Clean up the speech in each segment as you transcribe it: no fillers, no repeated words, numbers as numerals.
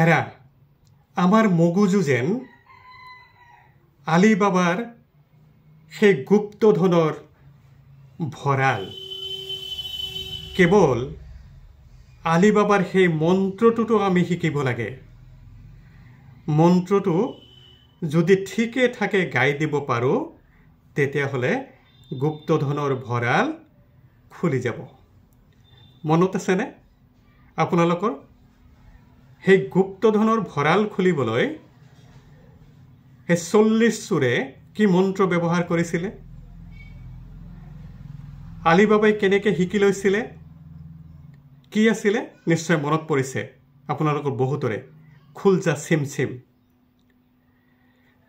এৰা আমাৰ মগজু যেন আলিবাবাৰ সেই গুপ্তধনৰ ভঁৰাল কেৱল আলিবাবাৰ সেই মন্ত্ৰটোতো আমি শিকিব লাগে মন্ত্ৰটো যদি ঠিকে থাকে গাই দিব পাৰো তেতিয়াহলে গুপ্তধনৰ ভঁৰাল খুলি যাব মনত আছেনে আপোনালোকৰ সেই গুপ্তধনৰ ভঁৰাল খুলিবলৈ সেই 40 চোৰে কি মন্ত্ৰ ব্যৱহাৰ কৰিছিলে আলিবাবাই কেনেকৈ শিকি লৈছিলে কি আছিল নিশ্চয় মনত পৰিছে আপোনালোকৰ বহুতৰে খুলজা সিমসিম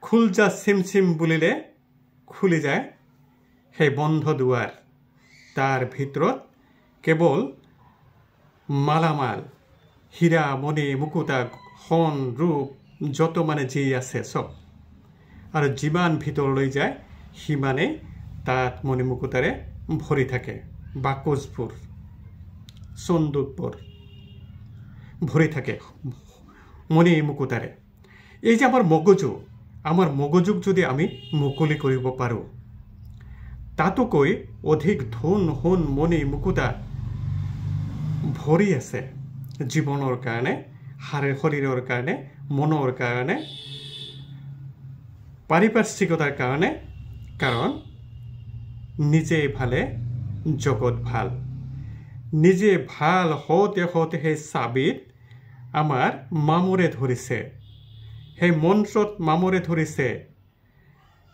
খুলজা সিমসিম বুলিলে খুলি যায় সেই বন্ধ দুৱাৰ তাৰ ভিতৰত কেৱল মালামাল হীৰা মণি মুকুতা সোণ ৰূপ যত মানে যি আছে সব আৰু যিমান ভিতৰলৈ যায় সিমানে তাত মণি মুকুতাৰে ভৰি থাকে বাকচবোৰ সন্দুকবোৰ ভৰি থাকে মণি মুকুতাৰে এই যে আমাৰ মগজুক যদি আমি মুকলি কৰিব পাৰো তাতকৈ অধিক ধন সোণ মণি মুকুতা ভৰি আছে জীৱনৰ কাৰণে শৰীৰৰ কাৰণে মনৰ কাৰণে পাৰিপাৰ্শ্বিকতাৰ কাৰণে কাৰণ নিজে ভালে জগত ভাল নিজে ভাল হতে হতে সেই চাবিত আমাৰ মামৰে ধৰিছে সেই মন্ত্ৰত মামৰে ধৰিছে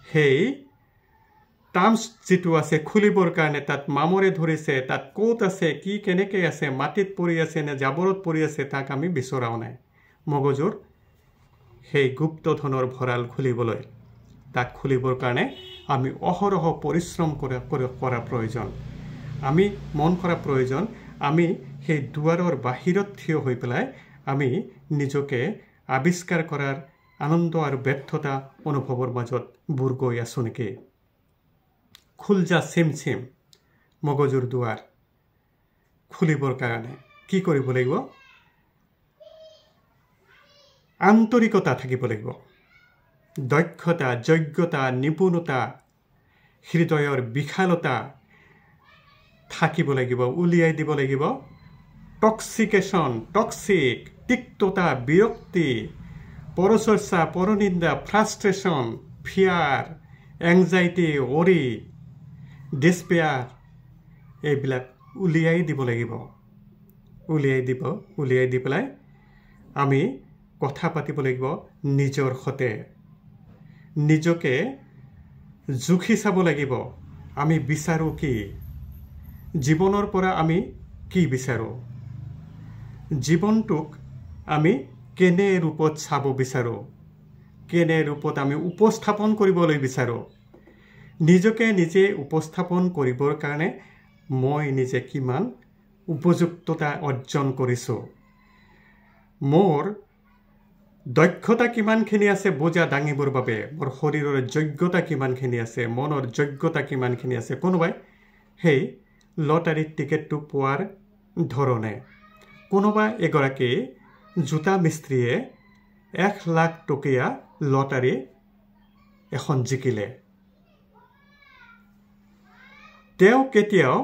সেই টাৰ্মছ যেটো আছে খুলিবৰ কাৰণে তাত মামৰে ধৰিছে তাত কোত আছে কি কেনেকৈ আছে মাটিত পৰি আছে নে জাবৰত পৰি আছে তাক আমি বিচৰাও নাই মগজুৰ সেই গুপ্তধনৰ ভঁৰাল খুলিবলৈ তাক খুলিবৰ কাৰণে আমি অহৰহ পৰিশ্ৰম কৰা প্ৰয়োজন আমি মন কৰা প্ৰয়োজন আমি সেই দুৱাৰৰ বাহিৰত থিয় হৈ পেলাই আমি নিজকে আবিষ্কাৰ কৰাৰ আনন্দ আৰু ব্যৰ্থতা অনুভৱৰ মাজত বুৰ গৈ আছো নেকি খুলজা সিমসিম মগজুৰ দুৱাৰ খুলিবৰ কাৰণে কি কৰিব লাগিব আন্তৰিকতা থাকিব লাগিব দক্ষতা যোগ্যতা নিপুণতা হৃদয়ৰ বিশালতা থাকিব লাগিব উলিয়াই দিব লাগিব টক্সিক তিক্ততা বিৰক্তি পৰচৰ্চা পৰনিন্দা ফ্ৰাষ্ট্ৰেশ্যন ফিয়াৰ এংজাইটি অৰি ডিসপেয়াৰ এইবিলাক উলিয়াই দিব লাগিব উলিয়াই দি পেলাই আমি কথা পাতিব লাগিব নিজৰ সতে নিজকে জুখি চাব লাগিব আমি বিচাৰো কি জীৱনৰ পৰা আমি কি বিচাৰো জীৱনটোক আমি কেনে ৰূপত চাব বিচাৰো কেনে ৰূপত আমি উপস্থাপন কৰিবলৈ বিচাৰো নিজকে নিজে উপস্থাপন কৰিবৰ কাৰণে মই নিজে কিমান উপযুক্ততা অৰ্জন কৰিছো মোৰ দক্ষতা কিমানখিনি আছে বোজা দাঙিবৰ বাবে মোৰ শৰীৰৰ যোগ্যতা কিমানখিনি আছে মনৰ যোগ্যতা কিমানখিনি আছে কোনোবাই সেই লটাৰী টিকেটটো পোৱাৰ ধৰণে কোনোবা এগৰাকী জোতা মিস্ত্ৰীয়ে 1 লাখ টকীয়া লটাৰী এখন জিকিলে তেওঁ কেতিয়াও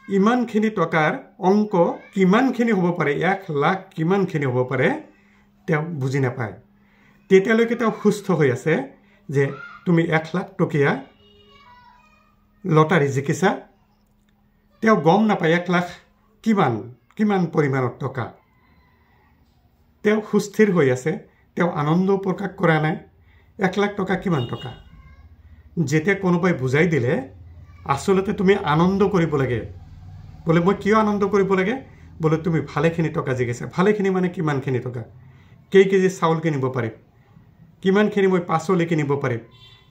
ইমানখিনি টকাৰ অংক কিমানখিনি হ'ব পাৰে 1 লাখ কিমানখিনি হ'ব পাৰে তেওঁ বুজি নাপায় তেতিয়ালৈকে তেওঁ সুস্থ হৈ আছে যে তুমি 1 লাখ টকীয়া লটাৰী জিকিছা তেওঁ গম নাপায় 1 লাখ কিমান পৰিমাণৰ টকা তেওঁ সুস্থিৰ হৈ আছে তেওঁ আনন্দ প্ৰকাশ কৰা নাই 1 লাখ টকা কিমান টকা যেতিয়া কোনোবাই বুজাই দিলে আসলতে তুমি আনন্দ কৰিব লাগে বলে মই কিয় আনন্দ কৰিব লাগে বলে তুমি ভালেখিনি টকা জিকিছা ভালেখিনি মানে কিমানখিনি টকা কেই কেজি চাউল কিনিব পাৰিম কিমানখিনি মই পাচলি কিনিব পাৰিম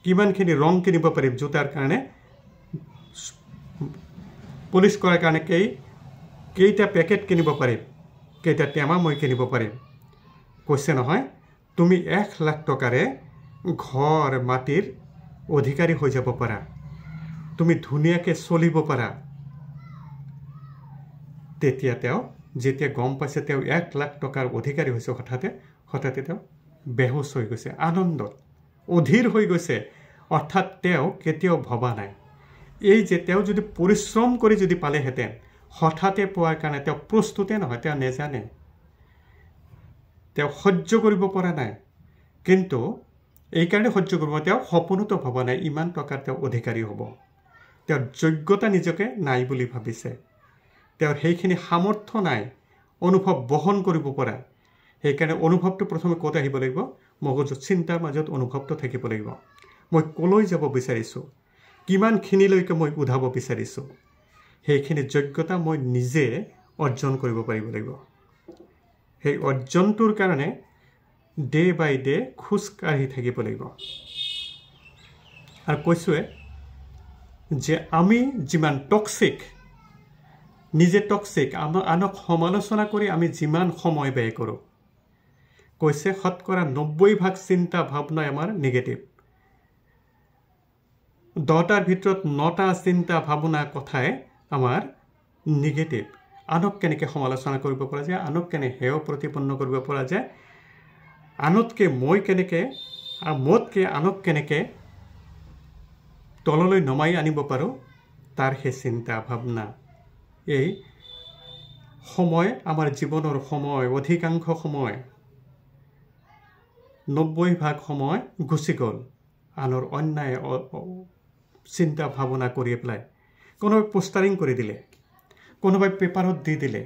কিমানখিনি ৰং কিনিব পাৰিম জোতাৰ কাৰণে পলিশ কৰাৰ কাৰণে কেইটা পেকেট কিনিব পাৰিম কেইটা টেমা মই কিনিব পাৰিম কৈছে নহয় তুমি 1 লাখ টকাৰে ঘৰ মাটিৰ অধিকাৰী হৈ যাব পাৰা তুমি ধুনীয়াকৈ চলিব পাৰা তেতিয়া তেওঁ যেতিয়া গম পাইছে তেওঁ 1 লাখ টকাৰ অধিকাৰী হৈছে হঠাতে তেওঁ বেহুচ হৈ গৈছে, আনন্দত অধীৰ হৈ গৈছে। অৰ্থাৎ তেওঁ কেতিয়াও ভবা নাই এই যে তেওঁ যদি পৰিশ্ৰম কৰি যদি পালেহেঁতেন, হঠাতে পোৱাৰ কাৰণে তেওঁ প্ৰস্তুতে নহয়, তেওঁ নেজানে, তেওঁ সহ্য কৰিব পৰা নাই। কিন্তু এইকাৰণে সহ্য কৰিব, তেওঁ সপোনতো ভবা নাই ইমান টকাৰ তেওঁ অধিকাৰী হ'ব। তেওঁৰ যোগ্যতা নিজকে নাই বুলি ভাবিছে, তেওঁৰ সেইখিনি সামৰ্থ্য নাই অনুভৱ বহন কৰিব পৰা। সেইকাৰণে অনুভৱটো প্ৰথমে ক'ত আহিব লাগিব? মগজুত, চিন্তাৰ মাজত অনুভৱটো থাকিব লাগিব। মই ক'লৈ যাব বিচাৰিছোঁ, কিমানখিনিলৈকে মই উধাব বিচাৰিছোঁ, সেইখিনি যোগ্যতা মই নিজে অৰ্জন কৰিব পাৰিব লাগিব। সেই অৰ্জনটোৰ কাৰণে ডে বাই ডে খোজকাঢ়ি থাকিব লাগিব। আৰু কৈছোঁৱে যে আমি যিমান টক্সিক, নিজে টক্সিক, আনক সমালোচনা কৰি আমি যিমান সময় ব্যয় কৰোঁ, কৈছে 90% চিন্তা ভাৱনাই আমাৰ নিগেটিভ। 10টাৰ ভিতৰত 9টা চিন্তা ভাৱনা কথাই আমাৰ নিগেটিভ। আনক কেনেকৈ সমালোচনা কৰিব পৰা যায়, আনক কেনে হেয় প্ৰতিপন্ন কৰিব পৰা যায়, আনতকৈ মই কেনেকৈ, মোতকৈ আনক কেনেকৈ তললৈ নমাই আনিব পাৰোঁ, তাৰ সেই চিন্তা ভাৱনা। এই সময় আমাৰ জীৱনৰ সময়, অধিকাংশ সময় 90% সময় গুচি গ'ল আনৰ অন্যায় চিন্তা ভাৱনা কৰি পেলাই। কোনোবাই পোষ্টাৰিং কৰি দিলে, কোনোবাই পেপাৰত দি দিলে,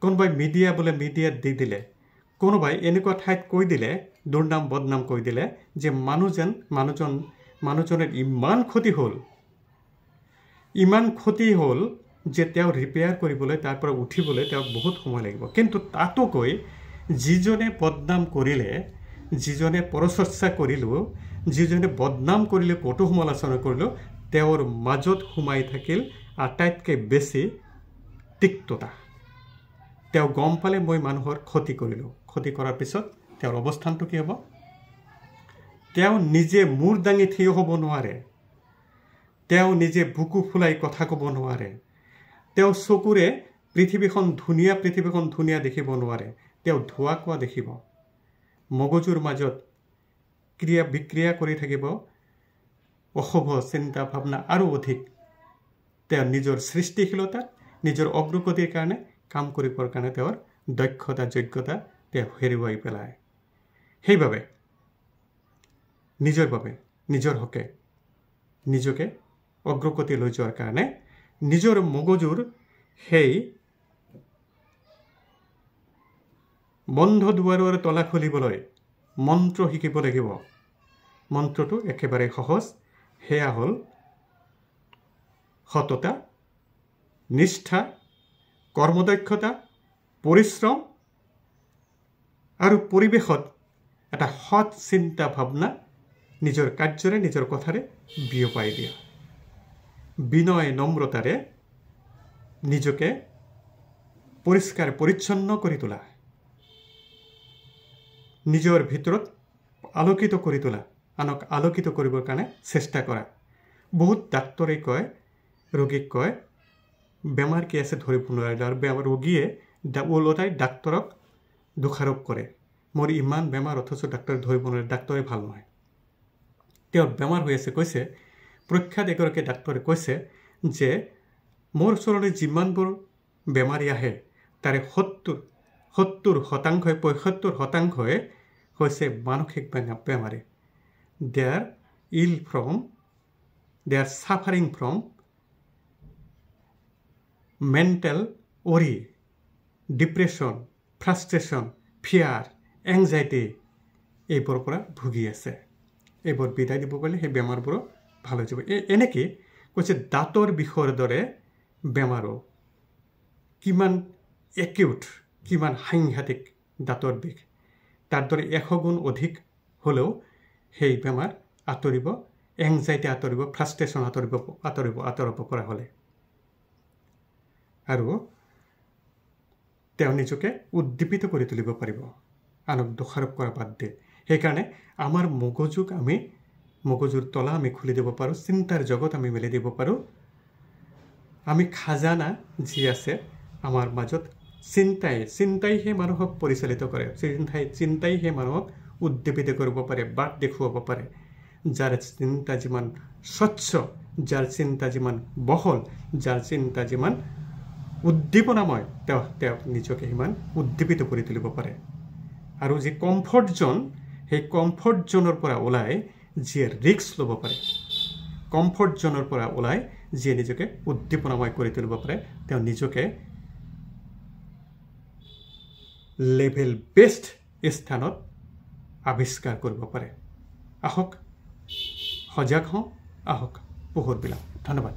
কোনোবাই মিডিয়াত দি দিলে, কোনোবাই এনেকুৱা ঠাইত কৈ দিলে, দুৰ্নাম বদনাম কৈ দিলে যে মানুহজনেৰ ইমান ক্ষতি হ'ল যে তেওঁ ৰিপেয়াৰ কৰিবলৈ, তাৰ পৰা উঠিবলৈ তেওঁক বহুত সময় লাগিব। কিন্তু তাতোকৈ যিজনে বদনাম কৰিলে, যিজনে পৰচৰ্চা কৰিলোঁ, যিজনে বদনাম কৰিলে, কটু সমালোচনা কৰিলোঁ, তেওঁৰ মাজত সোমাই থাকিল আটাইতকৈ বেছি তিক্ততা। তেওঁ গম পালে মই মানুহৰ ক্ষতি কৰিলোঁ। ক্ষতি কৰাৰ পিছত তেওঁৰ অৱস্থানটো কি হ'ব? তেওঁ নিজে মূৰ দাঙি থিয় হ'ব নোৱাৰে, তেওঁ নিজে বুকু ফুলাই কথা ক'ব নোৱাৰে, তেওঁ চকুৰে পৃথিৱীখন ধুনীয়া দেখিব নোৱাৰে, তেওঁ ধোৱা কোৱা দেখিব। মগজুৰ মাজত ক্ৰিয়া বিক্ৰিয়া কৰি থাকিব অশুভ চিন্তা ভাৱনা আৰু অধিক। তেওঁ নিজৰ সৃষ্টিশীলতা, নিজৰ অগ্ৰগতিৰ কাৰণে, কাম কৰিবৰ কাৰণে তেওঁৰ দক্ষতা, যোগ্যতা তেওঁ হেৰুৱাই পেলায়। সেইবাবে নিজৰ হকে নিজকে অগ্ৰগতি লৈ যোৱাৰ কাৰণে নিজৰ মগজুৰ সেই বন্ধ দুৱাৰৰ তলা খুলিবলৈ মন্ত্ৰ শিকিব লাগিব। মন্ত্ৰটো একেবাৰে সহজ, সেয়া হ'ল সততা, নিষ্ঠা, কৰ্মদক্ষতা, পৰিশ্ৰম আৰু পৰিৱেশত এটা সৎ চিন্তা ভাৱনা নিজৰ কাৰ্যৰে, নিজৰ কথাৰে বিয়পাই দিয়া। বিনয় নম্ৰতাৰে নিজকে পৰিষ্কাৰ পৰিচ্ছন্ন কৰি তোলা, নিজৰ ভিতৰত আলোকিত কৰি তোলা, আনক আলোকিত কৰিবৰ কাৰণে চেষ্টা কৰা। বহুত ডাক্তৰে কয়, ৰোগীক কয় বেমাৰ কি আছে ধৰিব নোৱাৰিলে, আৰু ৰোগীয়ে ওলোটাই ডাক্তৰক দোষাৰোপ কৰে, মোৰ ইমান বেমাৰ অথচ ডাক্তৰে ধৰিব নোৱাৰে, ডাক্তৰে ভাল নহয়। তেওঁৰ বেমাৰ হৈ আছে, কৈছে প্ৰখ্যাত এগৰাকী ডাক্তৰে কৈছে যে মোৰ ওচৰলৈ যিমানবোৰ বেমাৰী আহে তাৰে 75% হৈছে মানসিক বেমাৰী। They are suffering from mental worry, depression, frustration, fear, anxiety, এইবোৰৰ পৰা ভুগি আছে। এইবোৰ বিদায় দিব পাৰিলে সেই বেমাৰবোৰো ভাল হৈ যাব। এনেকৈ কৈছে দাঁতৰ বিষৰ দৰে বেমাৰো কিমান একিউট, কিমান সাংঘাতিক দাঁতৰ বিষ, তাৰ দৰে 100 গুণ অধিক হ'লেও সেই বেমাৰ আঁতৰিব, এংজাইটি আঁতৰিব, ফ্ৰাষ্ট্ৰেশ্যন আঁতৰাব পৰা হ'লে। আৰু তেওঁ নিজকে উদ্দীপিত কৰি তুলিব পাৰিব, আনক দোষাৰোপ কৰা বাদ দিয়ে। সেইকাৰণে আমাৰ মগজুৰ তলা আমি খুলি দিব পাৰোঁ, চিন্তাৰ জগত আমি মেলি দিব পাৰোঁ। আমি খাজানা যি আছে আমাৰ মাজত চিন্তাইহে মানুহক পৰিচালিত কৰে চিন্তাইহে মানুহক উদ্দীপিত কৰিব পাৰে বাট দেখুৱাব পাৰে যাৰ চিন্তা যিমান স্বচ্ছ যাৰ চিন্তা যিমান বহল যাৰ চিন্তা যিমান উদ্দীপনাময় তেওঁ নিজকে সিমান উদ্দীপিত কৰি তুলিব পাৰে আৰু যি কমফৰ্ট জোন সেই কমফৰ্ট জোনৰ পৰা ওলাই যিয়ে ৰিস্ক ল'ব পাৰে কমফৰ্ট জোনৰ পৰা ওলাই যিয়ে নিজকে উদ্দীপনাময় কৰি তুলিব পাৰে তেওঁ নিজকে লেভেল বেষ্ট স্থানত আৱিষ্কাৰ কৰিব পাৰে আহক সজাগ হওঁ আহক পোহৰ বিলাওঁ ধন্যবাদ